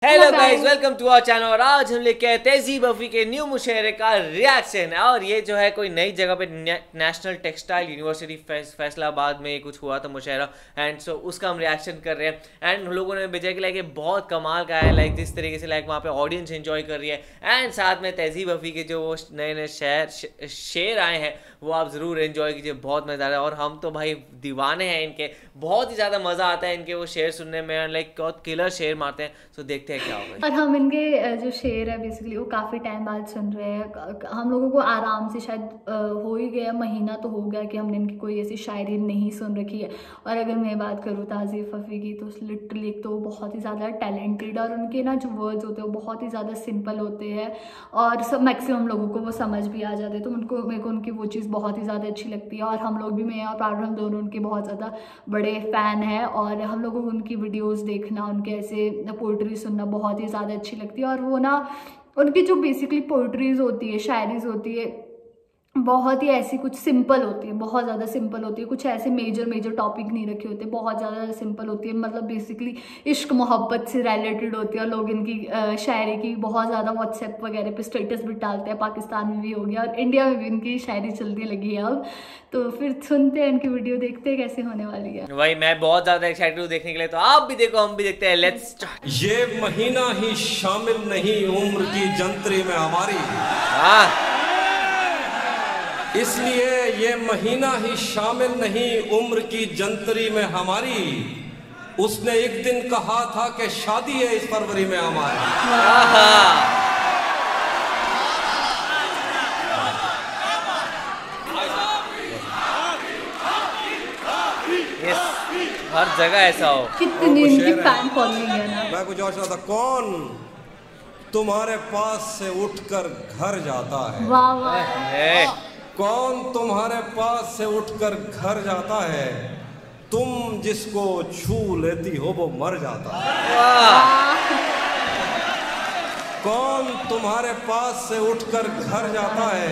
Hello guys, welcome to our channel. और आज हम लेके आए तहजीब अफी के न्यू मुशायरे का रिएक्शन। और ये जो है कोई नई जगह पे नेशनल टेक्सटाइल यूनिवर्सिटी फैसलाबाद में कुछ हुआ था मुशायरा, एंड सो उसका हम रिएक्शन कर रहे हैं। एंड लोगों ने भेजा कि लाइक ये बहुत कमाल का है, लाइक जिस तरीके से लाइक वहाँ पे ऑडियंस एंजॉय कर रही है। एंड साथ में तहजीब अफी के जो वो नए नए शेर आए हैं वो आप ज़रूर एंजॉय कीजिए, बहुत मज़ा आ रहा है। और हम तो भाई दीवाने हैं इनके, बहुत ही ज़्यादा मज़ा आता है इनके वो शेर सुनने में, लाइक बहुत किलर शेर मारते हैं। सो देखते हैं क्या होगा। और हम इनके जो शेर है बेसिकली वो काफ़ी टाइम बाद सुन रहे हैं। हम लोगों को आराम से शायद हो ही गया, महीना तो हो गया कि हमने इनकी कोई ऐसी शायरी नहीं सुन रखी है। और अगर मैं बात करूँ तहजीब अफ़ी की, तो लिटरली एक तो वो बहुत ही ज़्यादा टैलेंटेड, और उनके ना जो वर्ड्स होते हैं वो बहुत ही ज़्यादा सिंपल होते हैं और सब मैक्सिमम लोगों को वो समझ भी आ जाते हैं। तो मेरे को उनकी वो चीज़ बहुत ही ज़्यादा अच्छी लगती है। और हम लोग भी, मैं और पारुल, हम दोनों उनके बहुत ज़्यादा बड़े फ़ैन हैं। और हम लोगों को उनकी वीडियोज़ देखना, उनके ऐसे पोइट्री सुनना बहुत ही ज़्यादा अच्छी लगती है। और वो ना, उनकी जो बेसिकली पोइट्रीज होती है, शायरीज होती है, बहुत ही ऐसी कुछ सिंपल होती है, बहुत ज़्यादा सिंपल होती है। कुछ ऐसे मेजर टॉपिक नहीं रखे होते, बहुत ज़्यादा सिंपल होती है। मतलब बेसिकली इश्क मोहब्बत से रिलेटेड होती है। और लोग इनकी शायरी की बहुत ज़्यादा व्हाट्सएप वगैरह पे स्टेटस भी डालते हैं। पाकिस्तान में भी हो गया और इंडिया में भी इनकी शायरी चलती लगी है अब। तो फिर सुनते हैं इनकी वीडियो, देखते हैं कैसे होने वाली है। भाई मैं बहुत ज़्यादा एक्साइटेड हूँ देखने के लिए, तो आप भी देखो, हम भी देखते हैं। Let's start. ये महीना ही शामिल नहीं उम्र की जंतरी में हमारी, इसलिए ये महीना ही शामिल नहीं उम्र की जंतरी में हमारी। उसने एक दिन कहा था कि शादी है इस फरवरी में हमारी। हर जगह ऐसा हो। कितनी इनकी फैन फॉलोइंग है ना। मैं कुछ और था, कौन तुम्हारे पास से उठकर घर जाता है? वाह वाह। कौन तुम्हारे पास से उठकर घर जाता है? तुम जिसको छू लेती हो वो मर जाता है। कौन तुम्हारे पास से उठकर घर जाता है?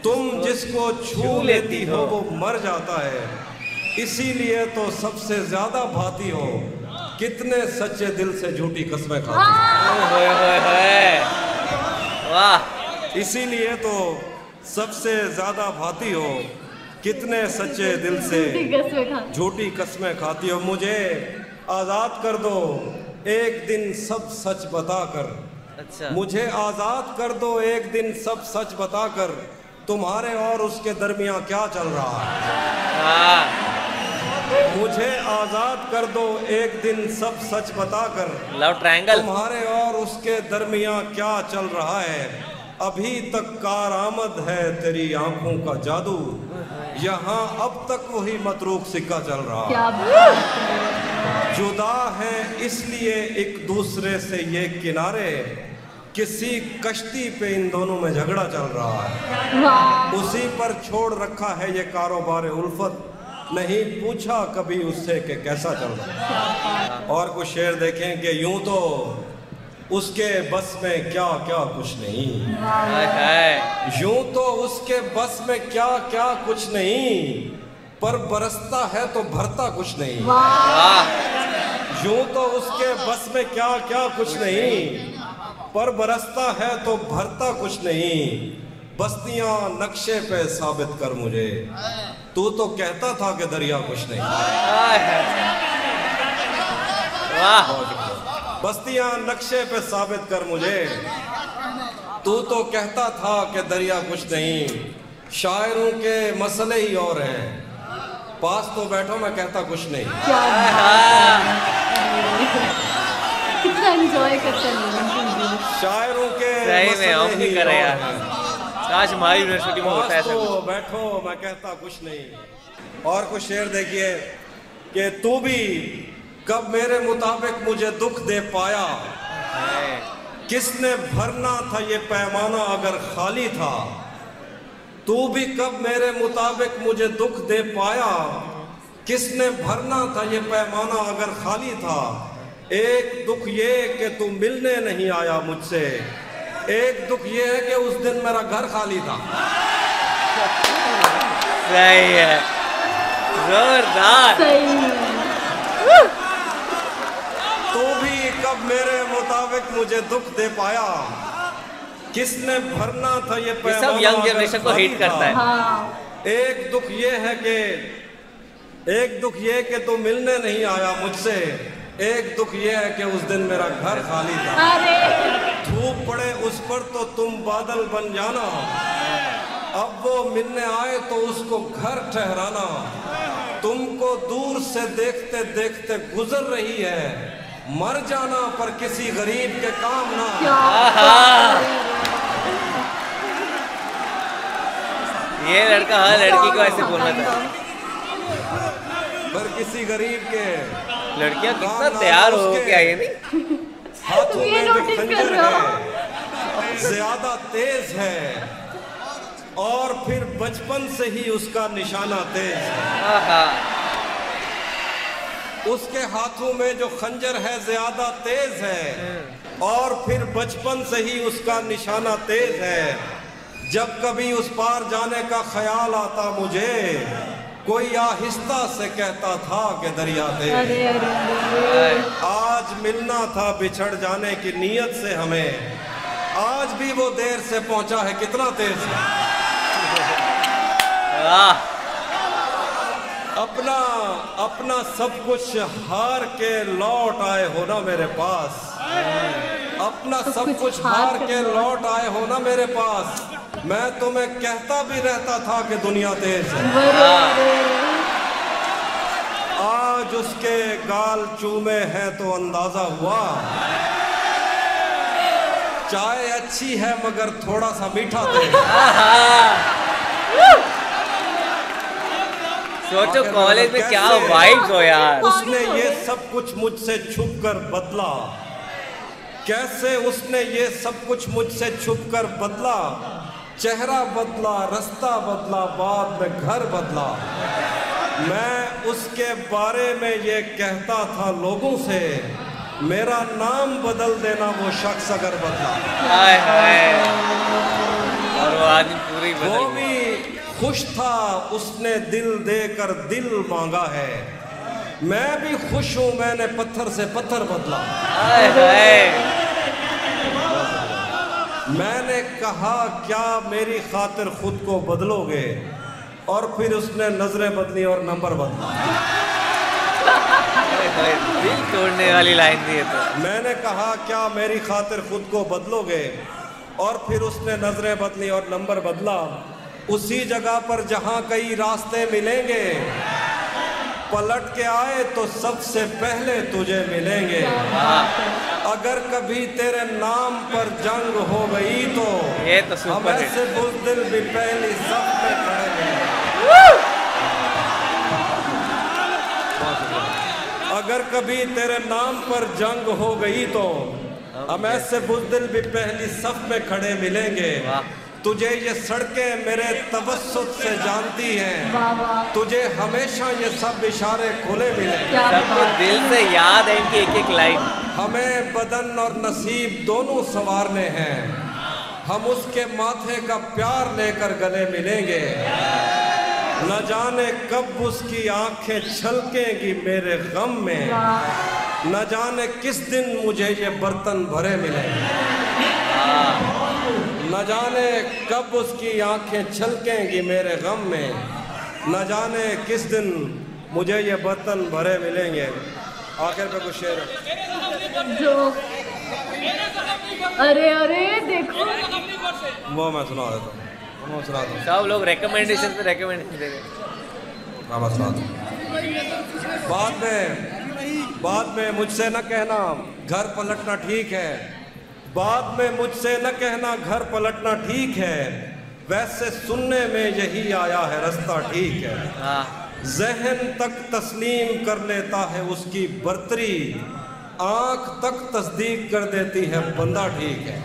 तुम जिसको छू लेती हो वो मर जाता है। इसीलिए तो सबसे ज्यादा भाती हो कितने सच्चे दिल से झूठी कस्में खाती हो। वाह। इसीलिए तो सबसे ज्यादा भाती हो कितने सच्चे दिल से झूठी कस्में खाती हो। मुझे आजाद कर दो एक दिन सब सच बताकर। अच्छा। मुझे आजाद कर दो एक दिन सब सच बताकर। तुम्हारे और उसके दरमियान क्या चल रहा है? मुझे आजाद कर दो एक दिन सब सच बताकर। Love triangle. तुम्हारे और उसके दरमियान क्या चल रहा है? अभी तक कारआमद है तेरी आंखों का जादू। यहाँ अब तक वही मतरूक सिक्का चल रहा है। जुदा है इसलिए एक दूसरे से ये किनारे, किसी कश्ती पे इन दोनों में झगड़ा चल रहा है। उसी पर छोड़ रखा है ये कारोबार उल्फत। नहीं पूछा कभी उससे कि कैसा चल रहा है। और कुछ शेर देखें कि यूं तो उसके बस में क्या क्या कुछ नहीं। यूं तो उसके बस में क्या क्या कुछ नहीं, पर बरसता है तो भरता कुछ नहीं। यूं तो उसके बस में क्या क्या कुछ नहीं, पर बरसता है तो भरता कुछ नहीं। बस्तियां नक्शे पे साबित कर मुझे, तू तो कहता था कि दरिया कुछ नहीं। बस्तियां नक्शे पे साबित कर मुझे, तू तो कहता था कि दरिया कुछ नहीं। शायरों के मसले ही और हैं, पास तो बैठो मैं कहता कुछ नहीं। कितना एंजॉय करते हैं शायरों के सही में हम भी कर रहे हैं। काश हमारी यूनिवर्सिटी में होता है ऐसा तो बैठो मैं कहता कुछ नहीं। और कुछ शेर देखिए कि तू भी कब मेरे मुताबिक मुझे दुख दे पाया। किसने भरना था ये पैमाना अगर खाली था। तू भी कब मेरे मुताबिक मुझे दुख दे पाया। किसने भरना था ये पैमाना अगर खाली था। एक दुख ये कि तू मिलने नहीं आया मुझसे। एक दुख ये है कि उस दिन मेरा घर खाली था। सही है, जोरदार। तू भी कब अब मेरे मुताबिक मुझे दुख दे पाया, किसने भरना था ये पैमाना, सब यंग जनरेशन को हिट करता है। हाँ। एक दुख ये है कि तू मिलने नहीं आया मुझसे, एक दुख ये है कि उस दिन मेरा घर खाली था। धूप पड़े उस पर तो तुम बादल बन जाना, अब वो मिलने आए तो उसको घर ठहराना। तुमको दूर से देखते देखते गुजर रही है, मर जाना पर किसी गरीब के काम ना। ये लड़का हर लड़की को ऐसे बोलना था, पर किसी गरीब के। लड़कियां कितना तैयार हो क्या ये नहीं। हाथों में भी खंजर है, ज्यादा तेज है, और फिर बचपन से ही उसका निशाना तेज है। उसके हाथों में जो खंजर है ज्यादा तेज है, और फिर बचपन से ही उसका निशाना तेज है। जब कभी उस पार जाने का ख्याल आता मुझे, कोई आहिस्ता से कहता था कि दरिया तेज। आज मिलना था बिछड़ जाने की नीयत से हमें, आज भी वो देर से पहुंचा है, कितना तेज है। अपना सब कुछ हार के लौट आए हो ना मेरे पास, अपना सब कुछ हार के लौट आए हो ना मेरे पास। मैं तुम्हें कहता भी रहता था कि दुनिया तेज है। आज उसके गाल चूमे हैं तो अंदाजा हुआ, चाय अच्छी है मगर थोड़ा सा मीठा तेज। सोचो कॉलेज में क्या वाइब्स हो यार। उसने ये सब कुछ मुझसे छुप कर बदला, कैसे उसने ये सब कुछ मुझसे छुप कर बदला। चेहरा बदला, रास्ता बदला, बाद में घर बदला। मैं उसके बारे में ये कहता था लोगों से, मेरा नाम बदल देना वो शख्स अगर बदला। हाय हाय। और वो आदमी पूरी वो भी खुश था, उसने दिल देकर दिल मांगा है। मैं भी खुश हूं, मैंने पत्थर से पत्थर बदला। हाय हाय। मैंने कहा क्या मेरी खातिर खुद को बदलोगे, और फिर उसने नजरें बदली और नंबर बदला। दिल तोड़ने वाली लाइन दी है तो। मैंने कहा क्या मेरी खातिर खुद को बदलोगे, और फिर उसने नजरें बदली और नंबर बदला। उसी जगह पर जहां कई रास्ते मिलेंगे, पलट के आए तो सबसे पहले तुझे मिलेंगे। अगर कभी तेरे नाम पर जंग हो गई तो ये तो हम ऐसे बुज़दिल भी पहली सब पे खड़े हैं। अगर कभी तेरे नाम पर जंग हो गई तो हम ऐसे बुज़दिल भी पहली सब में खड़े मिलेंगे। तुझे ये सड़कें मेरे तवस्सुत से जानती हैं, तुझे हमेशा ये सब इशारे खुले मिलेंगे। सबको दिल से याद है इनकी एक एक लाइन। हमें बदन और नसीब दोनों संवारने हैं, हम उसके माथे का प्यार लेकर गले मिलेंगे। न जाने कब उसकी आंखें छलकेंगी मेरे गम में, न जाने किस दिन मुझे ये बर्तन भरे मिलेंगे। न जाने कब उसकी आंखें छलकेंगी मेरे गम में, न जाने किस दिन मुझे ये बर्तन भरे मिलेंगे। आखिर पे कुछ शेर जो अरे अरे देखो वो मैं सुना देता हूँ, वो सुना दूँ। सब लोग रिकमेंडेशन पे रिकमेंडेशन दे रहे हैं। मैं सुना दूँ। बाद में मुझसे न कहना घर पलटना ठीक है, बाद में मुझसे न कहना घर पलटना ठीक है, वैसे सुनने में यही आया है रास्ता ठीक है। ज़हन तक तस्लीम कर लेता है उसकी बर्तरी, आँख तक तस्दीक कर देती है बंदा ठीक है।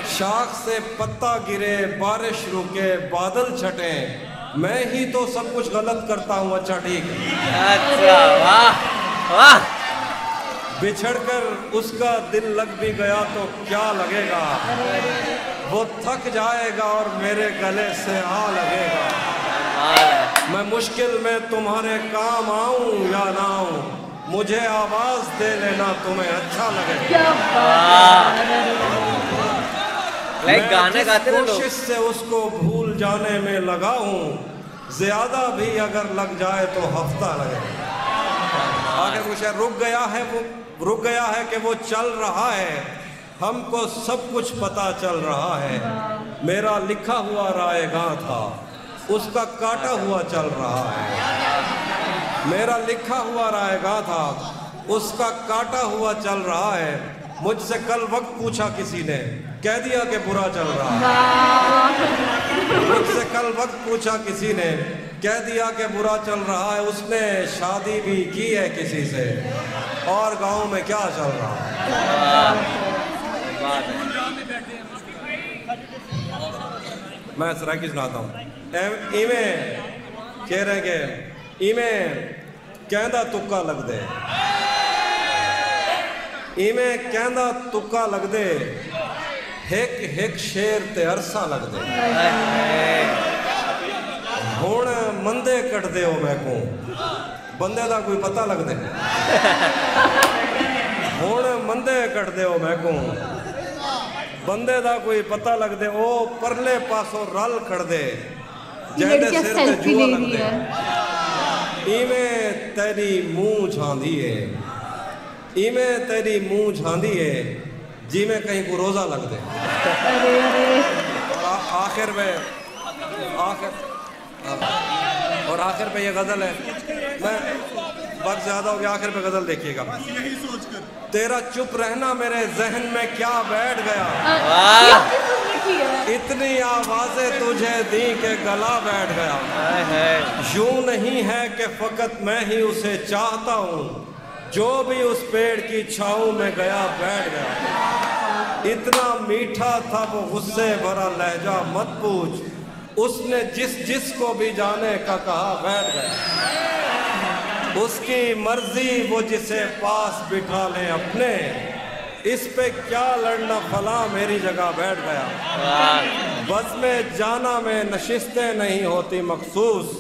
शाख से पत्ता गिरे, बारिश रुके, बादल छटे, मैं ही तो सब कुछ गलत करता हूँ अच्छा ठीक है। अच्छा वाह वाह। बिछड़कर उसका दिल लग भी गया तो क्या लगेगा, वो थक जाएगा और मेरे गले से आ लगेगा। मैं मुश्किल में तुम्हारे काम आऊं या ना आऊं, मुझे आवाज दे लेना तुम्हें अच्छा लगे। क्या लाइक गाने गाते ना लोग। कोशिश से उसको भूल जाने में लगा हूँ, ज्यादा भी अगर लग जाए तो हफ्ता लगे। आगे कुछ रुक गया है, वो रुक गया है कि वो चल रहा है, हमको सब कुछ पता चल रहा है। मेरा लिखा हुआ रायगां था, उसका काटा हुआ चल रहा है। मेरा लिखा हुआ रायगां था, उसका काटा हुआ चल रहा है। मुझसे कल वक्त पूछा किसी ने, कह दिया कि बुरा चल रहा है। मुझसे कल वक्त पूछा किसी ने, कह दिया कि बुरा चल रहा है। उसने शादी भी की है किसी से, और गांव में क्या चल रहा है। मैं सराकी सुनाता हूँ। इवें कह रहे कि इवें कहंदा तुक्का लग दे, इवें कहंदा तुक्का लग दे, हिक हिक शेर ते अरसा लग दे। हुण मंदे कटदे हो मैं को, बंदे दा कोई पता लग दे। हुण मंदे कटदे हो मैं को, बंदे दा कोई पता लग दे। ओ परले पासों रल खड़ दे, जेडे सिर ते जुआ लग दे। इवें तेरी मुंह झांदी है, इवें तेरी मुंह झांदी है, जिमें कहीं को रोजा लग दे। आखिर में आखिर पे ये गजल है। मैं वक्त ज्यादा हो गया, आखिर पे गजल देखिएगा। तेरा चुप रहना मेरे जहन में क्या बैठ गया, इतनी आवाजें तुझे दी के गला बैठ गया। यूं नहीं है कि फकत मैं ही उसे चाहता हूँ, जो भी उस पेड़ की छाँव में गया बैठ गया। इतना मीठा था वो गुस्से भरा लहजा मत पूछ, उसने जिस को भी जाने का कहा बैठ गया। उसकी मर्जी वो जिसे पास बिठा ले अपने, इस पे क्या लड़ना फला मेरी जगह बैठ गया। बस में जाना में नशिस्तें नहीं होती मखसूस,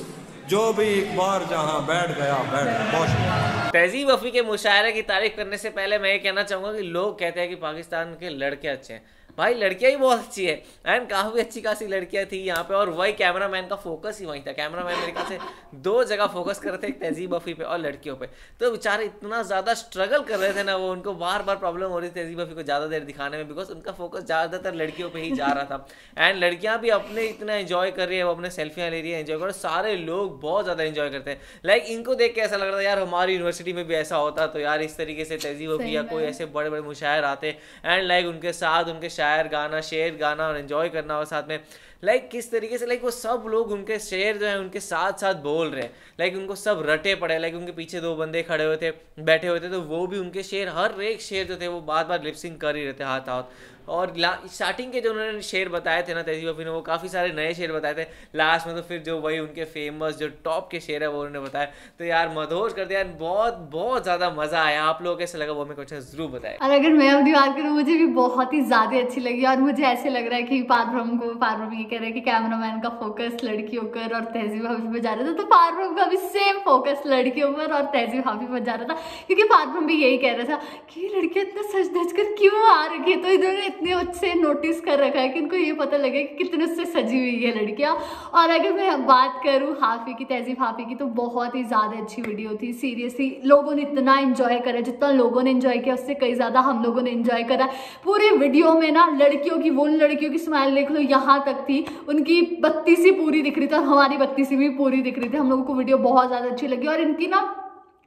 जो भी एक बार जहाँ बैठ गया बैठ गया। तहजीब वफ़ी के मुशायरे की तारीफ करने से पहले मैं ये कहना चाहूँगा कि लोग कहते हैं कि पाकिस्तान के लड़के अच्छे हैं। भाई लड़कियाँ ही बहुत अच्छी है, एंड काफ़ी अच्छी खासी लड़कियाँ थी यहाँ पे। और वही कैमरामैन का फोकस ही वहीं था। कैमरामैन मेरे ख्याल से 2 जगह फोकस कर रहे थे, एक तहजीब वफ़ी पे और लड़कियों पे। तो बेचारे इतना ज़्यादा स्ट्रगल कर रहे थे ना, वो उनको बार बार प्रॉब्लम हो रही थी तहजीब वफ़ी को ज़्यादा देर दिखाने में, बिकॉज उनका फोकस ज़्यादातर लड़कियों पर ही जा रहा था। एंड लड़कियाँ भी अपने इतना एंजॉय कर रही है, वो अपने सेल्फियाँ ले रही है, एंजॉय कर, सारे लोग बहुत ज़्यादा एंजॉय करते हैं। लाइक इनको देख के ऐसा लग रहा था यार हमारी यूनिवर्सिटी में भी ऐसा होता तो यार इस तरीके से तहजीब वफ़ी या कोई ऐसे बड़े बड़े मुशायर आते, एंड लाइक उनके साथ उनके शायर गाना, शेर गाना और एंजॉय करना, और साथ में लाइक किस तरीके से लाइक वो सब लोग उनके शेर जो है उनके साथ साथ बोल रहे हैं, लाइक उनको सब रटे पड़े, लाइक उनके पीछे 2 बंदे खड़े हुए थे, बैठे हुए थे, तो वो भी उनके शेर, हर एक शेर जो थे वो बार बार लिपसिंग कर ही रहते हाथ हाथ। और स्टार्टिंग के जो उन्होंने शेर बताए थे ना तहजीब वफ़ी ने, वो काफ़ी सारे नए शेर बताए थे। लास्ट में तो फिर जो वही उनके फेमस जो टॉप के शेर है वो उन्होंने बताया, तो यार मदहोश कर दिया। बहुत ज़्यादा मज़ा आया। आप लोगों को कैसा लगा वो हमें कुछ ज़रूर बताएं। और अगर मैं अपनी बात करूँ, मुझे भी बहुत ही ज़्यादा अच्छी लगी। और मुझे ऐसे लग रहा है कि पारब्रह्म ये कह रहे हैं कि कैमरामैन का फोकस लड़कियों पर और तहजीब वफ़ी पर जा रहा था, तो पारब्रह्म का भी सेम फोकस लड़कियों पर और तहजीब वफ़ी पर जा रहा था, क्योंकि पारब्रह्म भी यही कह रहा था कि लड़कियाँ इतना सज धज कर क्यों आ रही है। तो इन्होंने इतने अच्छे नोटिस कर रखा है कि इनको ये पता लगे कि कितने उससे सजी हुई है लड़कियां। और अगर मैं बात करूं हाफी की, तहजीब हाफी की, तो बहुत ही ज़्यादा अच्छी वीडियो थी। सीरियसली लोगों ने इतना एंजॉय करा, जितना लोगों ने एंजॉय किया उससे कई ज़्यादा हम लोगों ने एंजॉय करा। पूरे वीडियो में ना लड़कियों की, वो लड़कियों की स्माइल देख लो यहाँ तक थी, उनकी बत्ती सी पूरी दिख रही थी और हमारी बत्ती सी भी पूरी दिख रही थी। हम लोगों को वीडियो बहुत ज़्यादा अच्छी लगी। और इनकी ना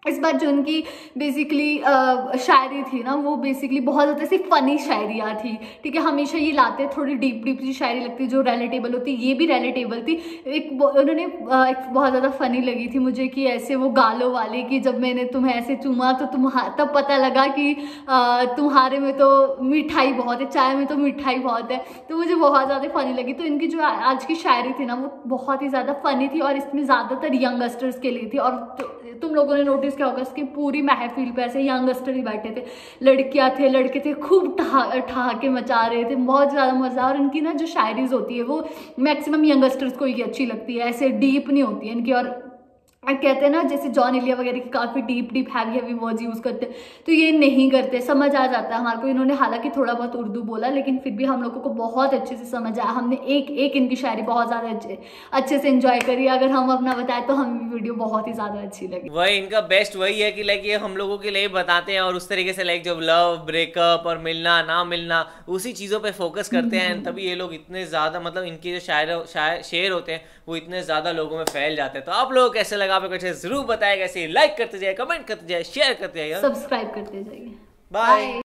इस बार जो उनकी बेसिकली शायरी थी ना, वो बेसिकली बहुत ज़्यादा सी फ़नी शायरियाँ थी। ठीक है, हमेशा ये लाते थोड़ी डीप सी शायरी लगती है जो रिलेटेबल होती, ये भी रिलेटेबल थी। उन्होंने एक बहुत ज़्यादा फ़नी लगी थी मुझे कि ऐसे वो गालों वाले कि जब मैंने तुम्हें ऐसे चूमा तो तब पता लगा कि तुम्हारे में तो मिठाई बहुत है, चाय में तो मिठाई बहुत है। तो मुझे बहुत ज़्यादा फ़नी लगी। तो इनकी जो आज की शायरी थी ना, वो बहुत ही ज़्यादा फ़नी थी और इसमें ज़्यादातर यंगस्टर्स के लिए थी। और तुम लोगों ने नोटिस क्या होगा, इसकी पूरी महफिल पे ऐसे यंगस्टर ही बैठे थे, लड़कियां थे, लड़के थे, खूब ठहाके मचा रहे थे, बहुत ज़्यादा मज़ा। और इनकी ना जो शायरीज होती है वो मैक्सिमम यंगस्टर्स को ही अच्छी लगती है, ऐसे डीप नहीं होती है इनकी। और कहते हैं ना जैसे जॉन एलिया वगैरह की काफी डीप हैवी वर्ड्स यूज करते हैं, तो ये नहीं करते, समझ आ जाता है हमारे को। इन्होंने हालांकि थोड़ा बहुत उर्दू बोला, लेकिन फिर भी हम लोगों को बहुत अच्छे से समझ आया। हमने एक इनकी शायरी बहुत ज्यादा अच्छे से एंजॉय करी। अगर हम अपना बताएं तो हमें वीडियो बहुत ही ज्यादा अच्छी लगी। वही इनका बेस्ट वही है कि लाइक ये हम लोगों के लिए बताते हैं और उस तरीके से लाइक जब लव ब्रेकअप और मिलना ना मिलना उसी चीजों पे फोकस करते हैं, तभी ये लोग इतने ज्यादा मतलब इनके जो शेर होते हैं वो इतने ज्यादा लोगों में फैल जाते हैं। तो आप लोगों को कैसे लगा पे कुछ जरूर बताएगा, ऐसे लाइक करते जाए, कमेंट करते जाए, शेयर करते जाइए, सब्सक्राइब करते जाइए। बाय।